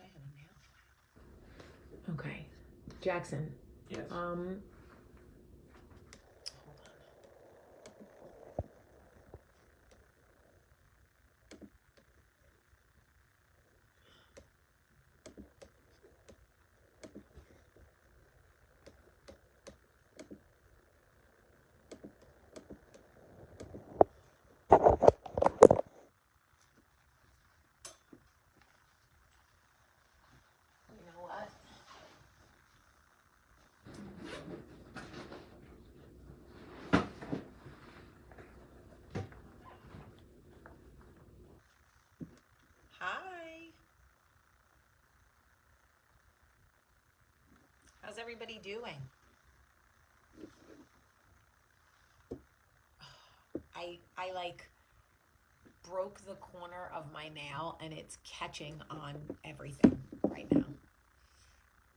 I had a nail file. Okay. Jackson. Yes. Hi. How's everybody doing? I like broke the corner of my nail and it's catching on everything right now,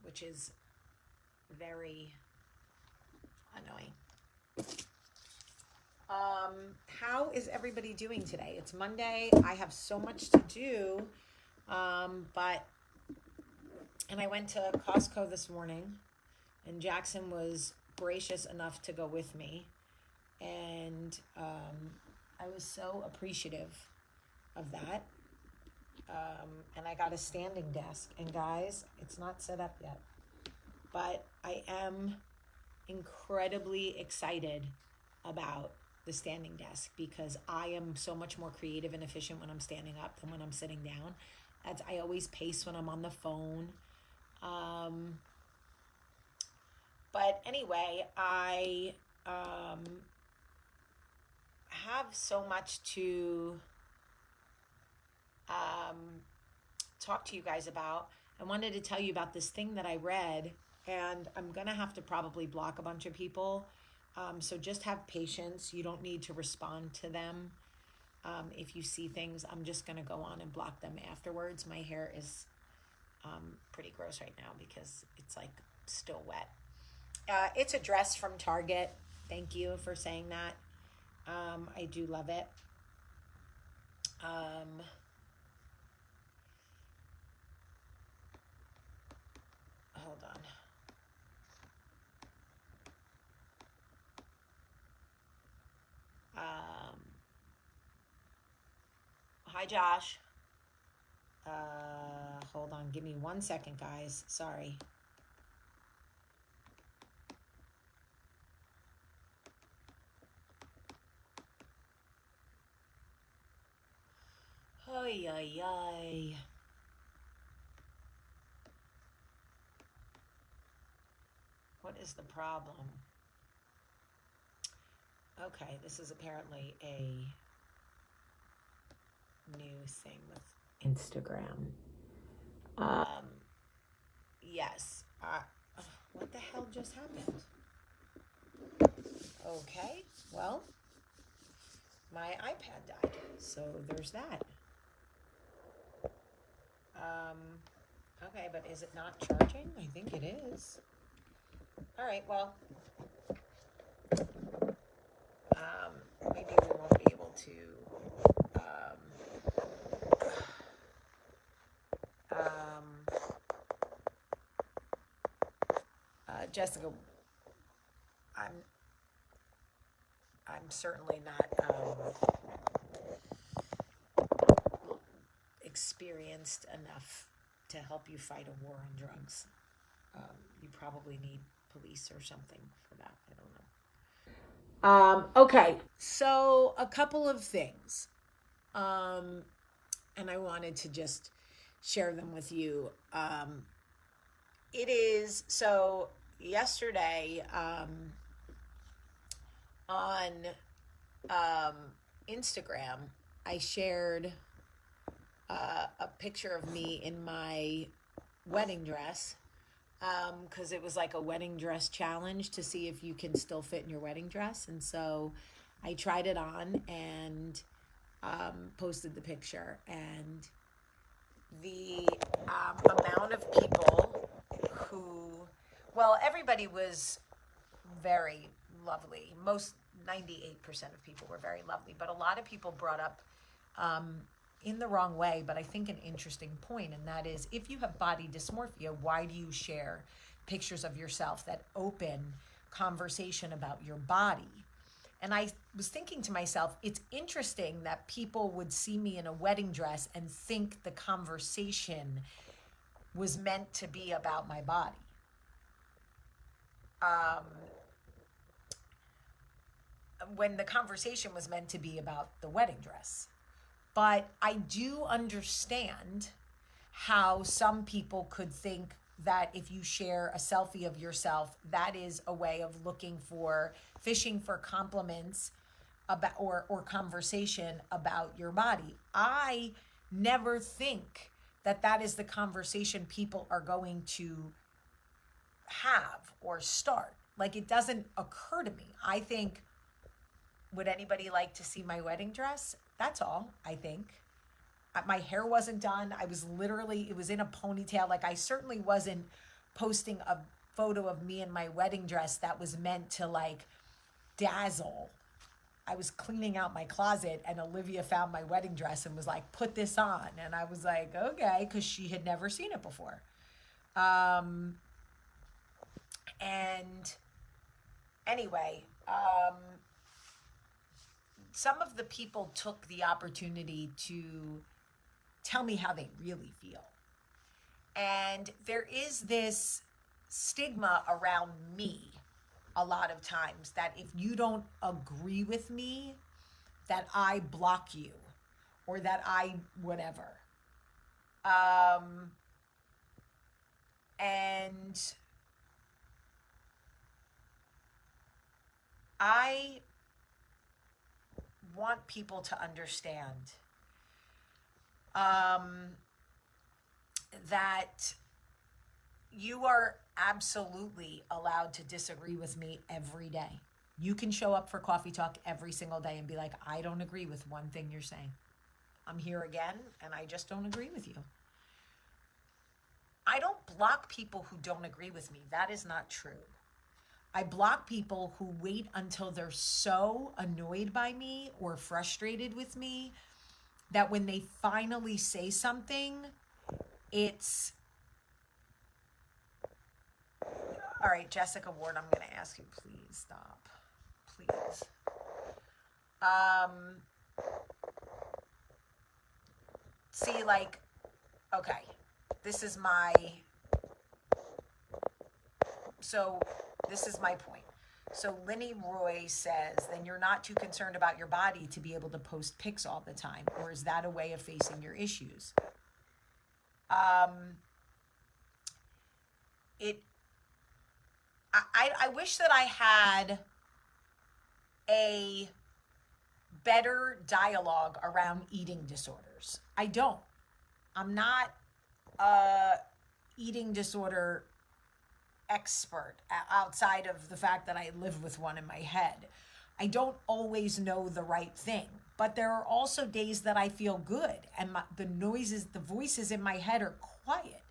which is very annoying. How is everybody doing today? It's Monday. I have so much to do. And I went to Costco this morning and Jackson was gracious enough to go with me. And I was so appreciative of that. And I got a standing desk. And guys, it's not set up yet. But I am incredibly excited about the standing desk because I am so much more creative and efficient when I'm standing up than when I'm sitting down. I always pace when I'm on the phone. But anyway, I have so much to talk to you guys about. I wanted to tell you about this thing that I read, and I'm going to have to probably block a bunch of people. So just have patience. You don't need to respond to them. If you see things, I'm just going to go on and block them afterwards. My hair is pretty gross right now because it's like still wet. It's a dress from Target. Thank you for saying that. I do love it. Hold on. Hi, Josh. Hold on. Give me 1 second, guys. Sorry. Ay, ay, ay. What is the problem? Okay, this is apparently a new thing with Instagram. Yes. What the hell just happened? Okay, well, my iPad died, so there's that. Okay, but is it not charging? I think it is. All right, well, maybe we won't be able to, Jessica, I'm certainly not, experienced enough to help you fight a war on drugs. You probably need police or something for that. I don't know. Okay, so a couple of things. And I wanted to just share them with you. It is, so yesterday on Instagram, I shared a picture of me in my wedding dress because it was like a wedding dress challenge to see if you can still fit in your wedding dress. And so I tried it on and posted the picture. And the amount of people who, well, everybody was very lovely. Most 98% of people were very lovely, but a lot of people brought up in the wrong way, but I think an interesting point, and that is, if you have body dysmorphia, why do you share pictures of yourself that open conversation about your body? And I was thinking to myself, it's interesting that people would see me in a wedding dress and think the conversation was meant to be about my body. When the conversation was meant to be about the wedding dress. But I do understand how some people could think that if you share a selfie of yourself, that is a way of fishing for compliments about or conversation about your body. I never think that is the conversation people are going to have or start. Like, it doesn't occur to me. I think, would anybody like to see my wedding dress? That's all, I think. My hair wasn't done. It was in a ponytail. Like, I certainly wasn't posting a photo of me in my wedding dress that was meant to, like, dazzle. I was cleaning out my closet, and Olivia found my wedding dress and was like, put this on. And I was like, okay, because she had never seen it before. And anyway, some of the people took the opportunity to tell me how they really feel. And there is this stigma around me a lot of times that if you don't agree with me, that I block you or that I whatever. And I want people to understand that you are absolutely allowed to disagree with me every day. You can show up for coffee talk every single day and be like, I don't agree with one thing you're saying. I'm here again, and I just don't agree with you. I don't block people who don't agree with me. That is not true. I block people who wait until they're so annoyed by me or frustrated with me that when they finally say something, it's... All right, Jessica Ward, I'm going to ask you, please stop. Please. See, like, okay, this is my point. So Linny Roy says, then you're not too concerned about your body to be able to post pics all the time, or is that a way of facing your issues? I wish that I had a better dialogue around eating disorders. I don't. I'm not a eating disorder expert outside of the fact that I live with one in my head. I don't always know the right thing, but there are also days that I feel good and the voices in my head are quiet.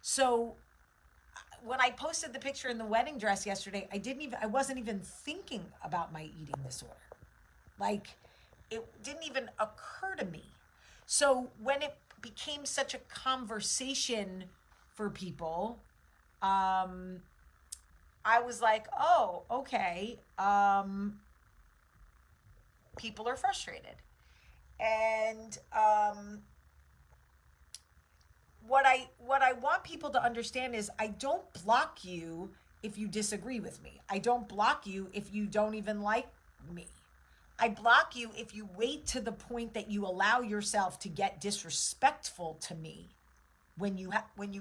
So when I posted the picture in the wedding dress yesterday, I wasn't even thinking about my eating disorder. Like, it didn't even occur to me. So when it became such a conversation for people, I was like, oh, okay. People are frustrated. And what I want people to understand is I don't block you if you disagree with me. I don't block you if you don't even like me. I block you if you wait to the point that you allow yourself to get disrespectful to me. When you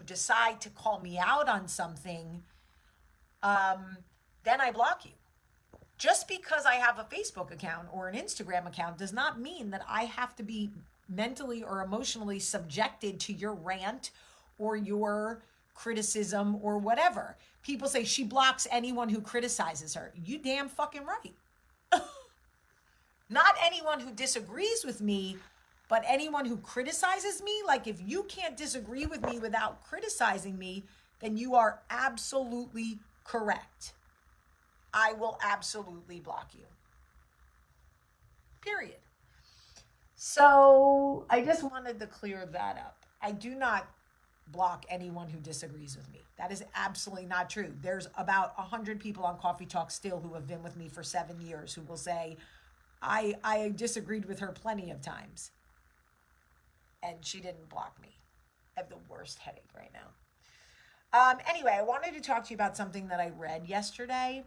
decide to call me out on something, then I block you. Just because I have a Facebook account or an Instagram account does not mean that I have to be mentally or emotionally subjected to your rant or your criticism or whatever. People say she blocks anyone who criticizes her. You damn fucking right. Not anyone who disagrees with me, but anyone who criticizes me. Like, if you can't disagree with me without criticizing me, then you are absolutely correct. I will absolutely block you. Period. So I just wanted to clear that up. I do not block anyone who disagrees with me. That is absolutely not true. There's about 100 people on Coffee Talk still who have been with me for 7 years who will say, I disagreed with her plenty of times. And she didn't block me. I have the worst headache right now. Anyway, I wanted to talk to you about something that I read yesterday.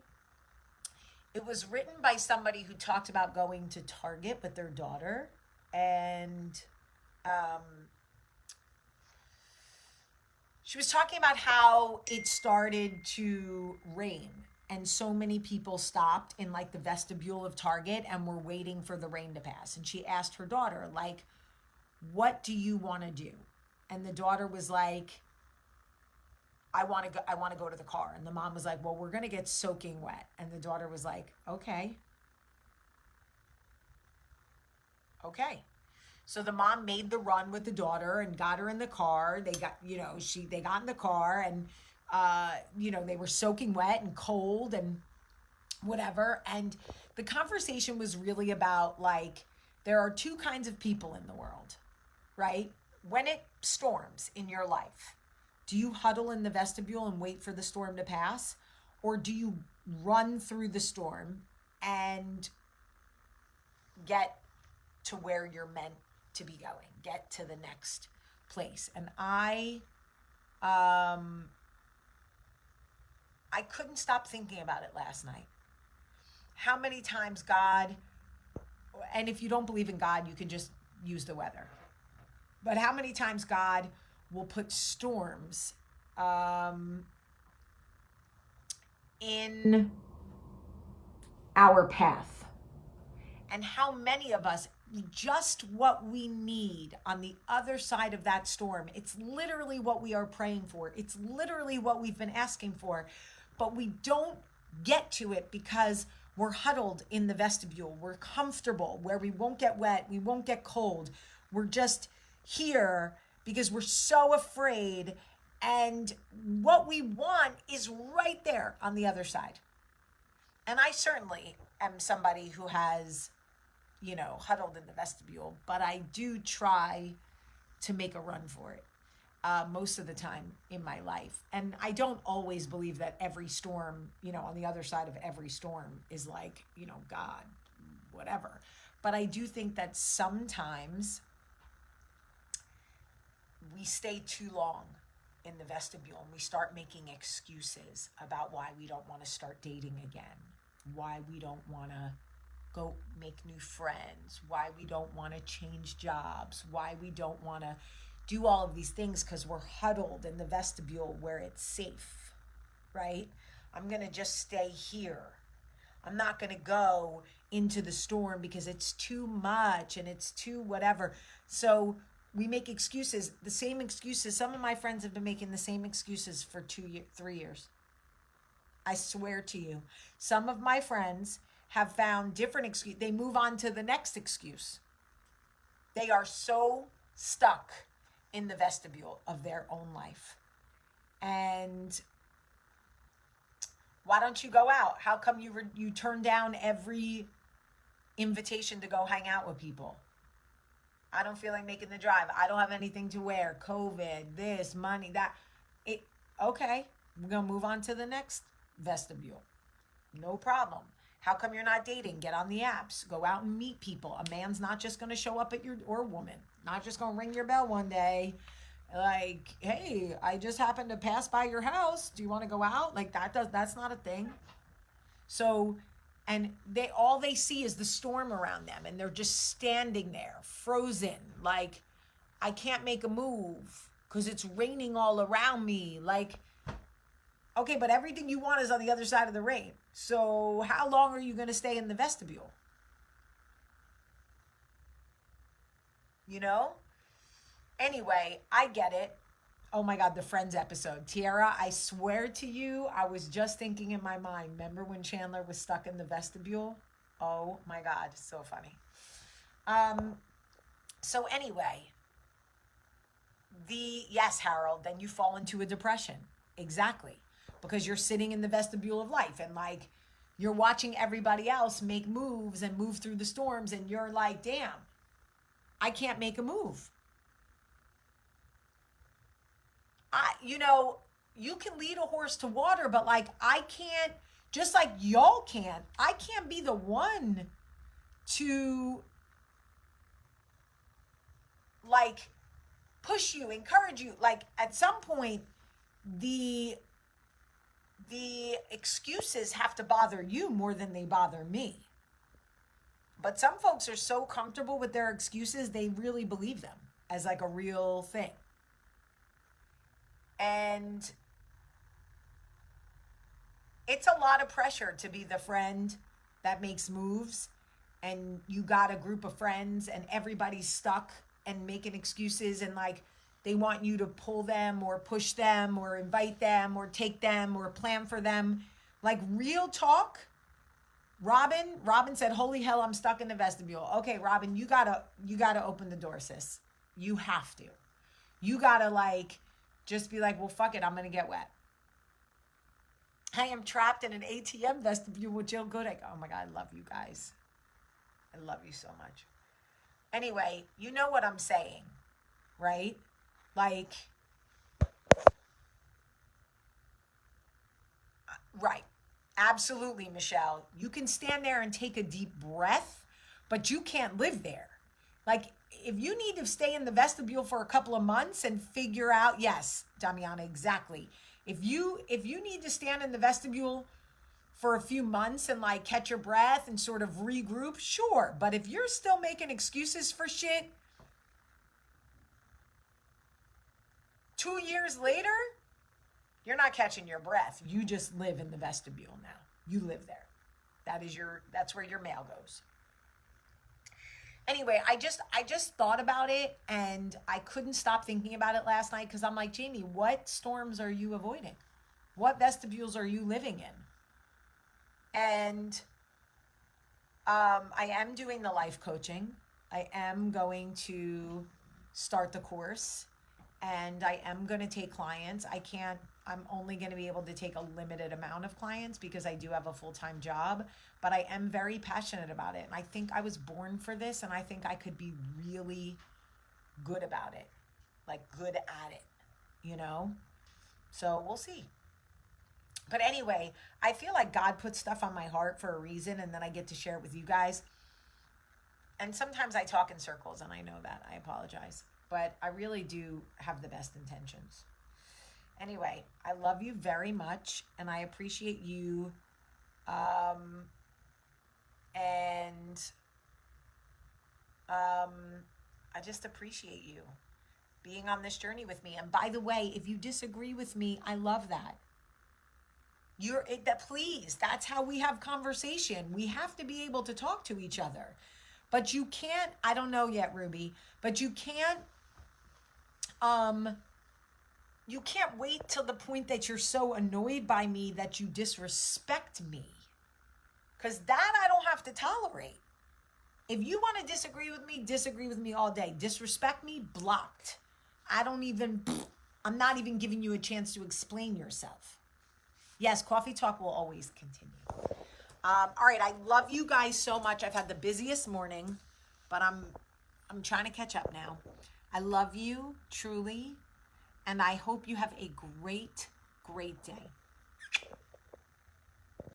It was written by somebody who talked about going to Target with their daughter. And she was talking about how it started to rain. And so many people stopped in like the vestibule of Target and were waiting for the rain to pass. And she asked her daughter, like, what do you want to do? And the daughter was like, I want to go to the car. And the mom was like, well, we're going to get soaking wet. And the daughter was like, okay. So the mom made the run with the daughter and got her in the car. They got in the car and, they were soaking wet and cold and whatever. And the conversation was really about like, there are two kinds of people in the world, right? When it storms in your life, do you huddle in the vestibule and wait for the storm to pass? Or do you run through the storm and get to where you're meant to be going, get to the next place? And I couldn't stop thinking about it last night. How many times God, and if you don't believe in God, you can just use the weather. But how many times God will put storms in our path? And how many of us, just what we need on the other side of that storm, it's literally what we are praying for. It's literally what we've been asking for. But we don't get to it because we're huddled in the vestibule. We're comfortable where we won't get wet. We won't get cold. We're just here because we're so afraid. And what we want is right there on the other side. And I certainly am somebody who has, huddled in the vestibule, but I do try to make a run for it most of the time in my life. And I don't always believe that every storm, on the other side of every storm is like, God, whatever. But I do think that sometimes we stay too long in the vestibule and we start making excuses about why we don't want to start dating again, why we don't want to go make new friends, why we don't want to change jobs, why we don't want to do all of these things because we're huddled in the vestibule where it's safe, right? I'm going to just stay here. I'm not going to go into the storm because it's too much and it's too whatever. So we make excuses, the same excuses. Some of my friends have been making the same excuses for 3 years. I swear to you. Some of my friends have found different excuses. They move on to the next excuse. They are so stuck in the vestibule of their own life. And why don't you go out? How come you turn down every invitation to go hang out with people? I don't feel like making the drive. I don't have anything to wear. COVID, this, money, that. Okay, we're going to move on to the next vestibule. No problem. How come you're not dating? Get on the apps. Go out and meet people. A man's not just going to show up at or woman, not just going to ring your bell one day. Like, hey, I just happened to pass by your house. Do you want to go out? Like that's not a thing. So, and all they see is the storm around them and they're just standing there frozen. Like, I can't make a move because it's raining all around me. Like, okay, but everything you want is on the other side of the rain. So how long are you going to stay in the vestibule? Anyway, I get it. Oh my God, the Friends episode. Tiara, I swear to you, I was just thinking in my mind, remember when Chandler was stuck in the vestibule? Oh my God, so funny. So anyway, yes, Harold, then you fall into a depression. Exactly. Because you're sitting in the vestibule of life and like you're watching everybody else make moves and move through the storms and you're like, damn, I can't make a move. You can lead a horse to water, but like I can't, just like y'all can't, I can't be the one to like push you, encourage you. Like at some point, the excuses have to bother you more than they bother me. But some folks are so comfortable with their excuses, they really believe them as like a real thing. And it's a lot of pressure to be the friend that makes moves, and you got a group of friends and everybody's stuck and making excuses, and like they want you to pull them or push them or invite them or take them or plan for them. Like real talk. Robin said, "Holy hell, I'm stuck in the vestibule." Okay, Robin, you gotta open the door, sis. You have to. You gotta like just be like, well, fuck it, I'm gonna get wet. I am trapped in an ATM vestibule with Jill Goodek. Oh my God, I love you guys. I love you so much. Anyway, you know what I'm saying, right? Like, right. Absolutely, Michelle. You can stand there and take a deep breath, but you can't live there. Like, if you need to stay in the vestibule for a couple of months and figure out, yes, Damiana, exactly. If you need to stand in the vestibule for a few months and like catch your breath and sort of regroup, sure. But if you're still making excuses for shit 2 years later, you're not catching your breath. You just live in the vestibule now. You live there. That's where your mail goes. Anyway, I just thought about it, and I couldn't stop thinking about it last night because I'm like, Jamie, what storms are you avoiding? What vestibules are you living in? And I am doing the life coaching. I am going to start the course, and I am going to take clients. I'm only going to be able to take a limited amount of clients because I do have a full-time job, but I am very passionate about it. And I think I was born for this, and I think I could be really good about it, like good at it, you know? So we'll see. But anyway, I feel like God puts stuff on my heart for a reason, and then I get to share it with you guys. And sometimes I talk in circles, and I know that. I apologize. But I really do have the best intentions. Anyway, I love you very much, and I appreciate you. I just appreciate you being on this journey with me. And by the way, if you disagree with me, I love that. Please, that's how we have conversation. We have to be able to talk to each other. But you can't, I don't know yet, Ruby, but you can't wait till the point that you're so annoyed by me that you disrespect me. Because that I don't have to tolerate. If you want to disagree with me all day. Disrespect me, blocked. I'm not even giving you a chance to explain yourself. Yes, coffee talk will always continue. All right, I love you guys so much. I've had the busiest morning, but I'm trying to catch up now. I love you, truly, and I hope you have a great, great day.